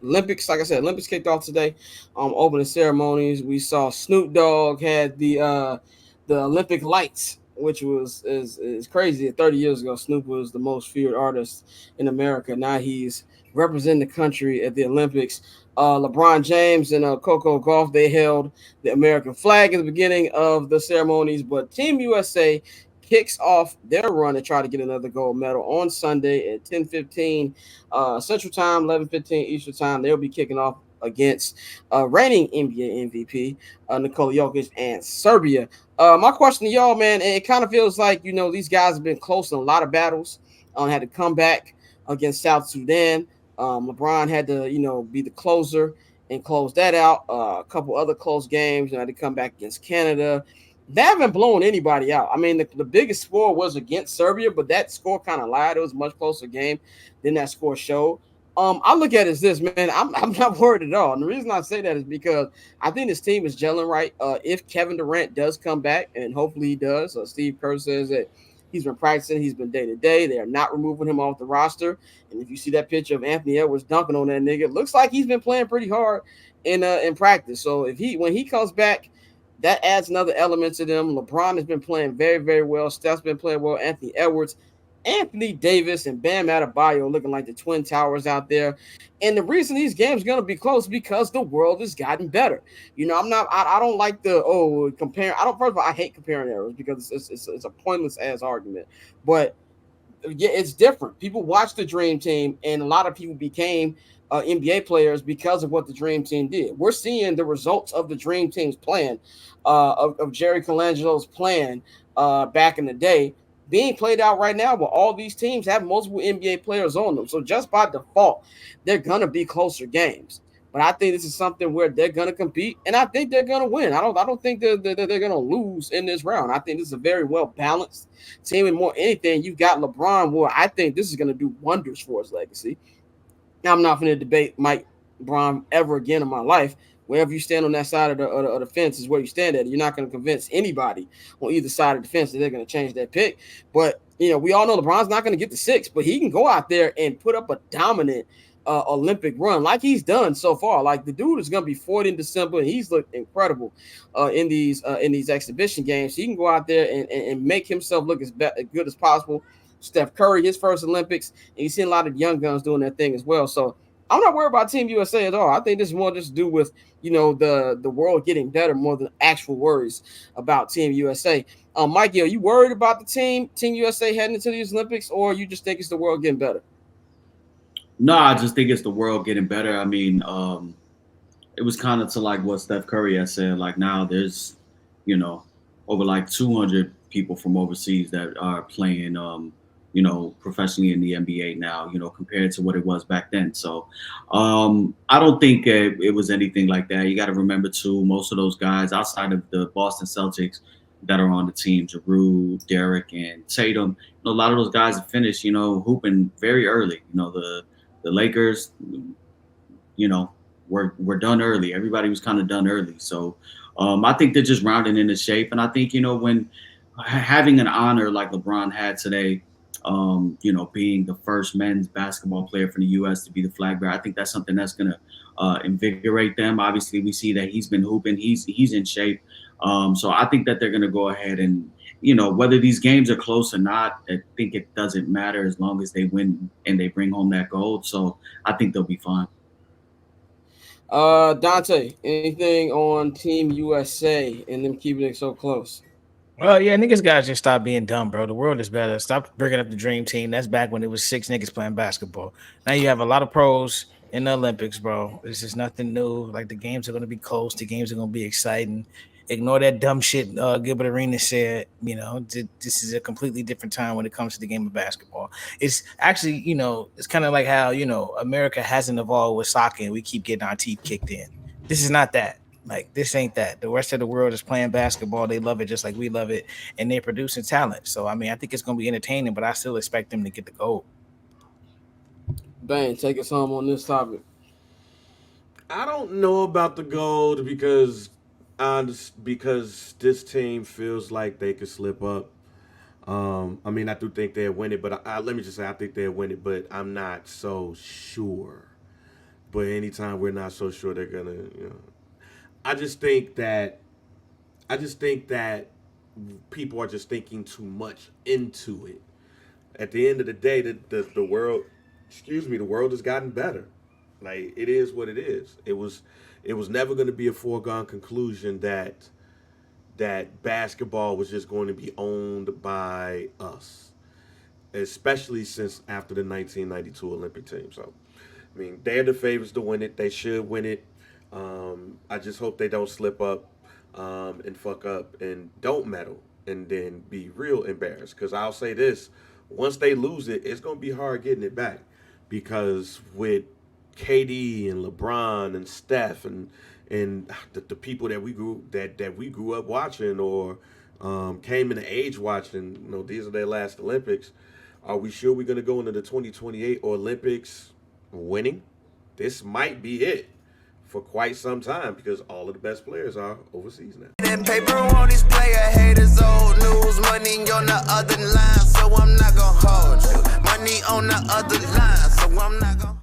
Olympics, like I said, Olympics kicked off today. Opening ceremonies. We saw Snoop Dogg had the Olympic lights, which is crazy. 30 years ago, Snoop was the most feared artist in America. Now he's representing the country at the Olympics. LeBron James and Coco Golf, they held the American flag at the beginning of the ceremonies, but Team USA kicks off their run to try to get another gold medal on Sunday at 10:15 Central Time, 11:15 Eastern Time. They'll be kicking off against reigning NBA MVP Nikola Jokic and Serbia. My question to y'all, man, it kind of feels like these guys have been close in a lot of battles. Had to come back against South Sudan. LeBron had to be the closer and close that out. A couple other close games. Had to come back against Canada. They haven't blown anybody out. I mean, the biggest score was against Serbia, but that score kind of lied. It was a much closer game than that score showed. I look at it as this, man. I'm not worried at all. And the reason I say that is because I think this team is gelling right. If Kevin Durant does come back, and hopefully he does, Steve Kerr says that he's been practicing, he's been day to day. They are not removing him off the roster. And if you see that picture of Anthony Edwards dunking on that nigga, it looks like he's been playing pretty hard in practice. So when he comes back, that adds another element to them. LeBron has been playing very, very well. Steph's been playing well. Anthony Edwards, Anthony Davis, and Bam Adebayo looking like the Twin Towers out there. And the reason these games are going to be close because the world has gotten better. I don't like comparing. I don't, first of all, I hate comparing errors because it's a pointless ass argument. But yeah, it's different. People watch the Dream Team, and a lot of people became NBA players because of what the Dream Team did. We're seeing the results of the Dream Team's plan, of Jerry Colangelo's plan back in the day, being played out right now. But all these teams have multiple NBA players on them, so just by default, they're gonna be closer games. But I think this is something where they're gonna compete, and I think they're gonna win. I don't think they're gonna lose in this round. I think this is a very well balanced team, and more anything, you've got LeBron, where I think this is gonna do wonders for his legacy. Now, I'm not going to debate Mike Brown ever again in my life. Wherever you stand on that side of the fence is where you stand at. You're not going to convince anybody on either side of the fence that they're going to change that pick. But, we all know LeBron's not going to get the six, but he can go out there and put up a dominant Olympic run like he's done so far. Like, the dude is going to be 40 in December, and he's looked incredible in these exhibition games. He can go out there and make himself look as good as possible. Steph Curry, his first Olympics, and you've seen a lot of young guns doing that thing as well. So I'm not worried about Team USA at all. I think this is more just to do with the world getting better more than actual worries about Team USA. Mikey, are you worried about the Team USA heading into these Olympics, or you just think it's the world getting better? No, I just think it's the world getting better. I mean, it was kind of to like what Steph Curry has said. Like now, there's you know over like 200 people from overseas that are playing, professionally in the NBA now. Compared to what it was back then. So, I don't think it was anything like that. You got to remember too, most of those guys outside of the Boston Celtics that are on the team, Giroux, Derek, and Tatum. A lot of those guys have finished, hooping very early. The Lakers, you know, were done early. Everybody was kind of done early. So I think they're just rounding into shape. And I think, when having an honor like LeBron had today, being the first men's basketball player for the U.S. to be the flag bearer, I think that's something that's going to invigorate them. Obviously, we see that he's been hooping. He's in shape. So I think that they're going to go ahead and, whether these games are close or not, I think it doesn't matter as long as they win and they bring home that gold. So I think they'll be fine. Dante, anything on Team USA and them keeping it so close? Well, yeah, niggas gotta just stop being dumb, bro. The world is better. Stop bringing up the dream team. That's back when it was six niggas playing basketball. Now you have a lot of pros in the Olympics, bro. This is nothing new. Like the games are gonna be close. The games are gonna be exciting. Ignore that dumb shit Gilbert Arenas said. This is a completely different time when it comes to the game of basketball. It's actually, it's kind of like how America hasn't evolved with soccer, and we keep getting our teeth kicked in. This is not that. Like this ain't that. The rest of the world is playing basketball. They love it just like we love it, and they're producing talent. So I mean, I think it's gonna be entertaining, but I still expect them to get the gold. Bang, take us home on this topic. I don't know about the gold because this team feels like they could slip up. I mean, I do think they'll win it, but let me just say I think they'll win it, but I'm not so sure But anytime we're not so sure they're gonna, I just think that people are just thinking too much into it. At the end of the day, the world, the world has gotten better. Like, it is what it is. It was never going to be a foregone conclusion that basketball was just going to be owned by us, especially since after the 1992 Olympic team. So, I mean, they're the favorites to win it. They should win it. I just hope they don't slip up and fuck up and don't medal and then be real embarrassed. Because I'll say this, once they lose it, it's going to be hard getting it back. Because with KD and LeBron and Steph and the people that we grew up watching or came into age watching, these are their last Olympics. Are we sure we're going to go into the 2028 Olympics winning? This might be it for quite some time because all of the best players are overseas now. That paper on these player haters, old news, money on the other line, so I'm not gonna hold you. Money on the other line, so I'm not gonna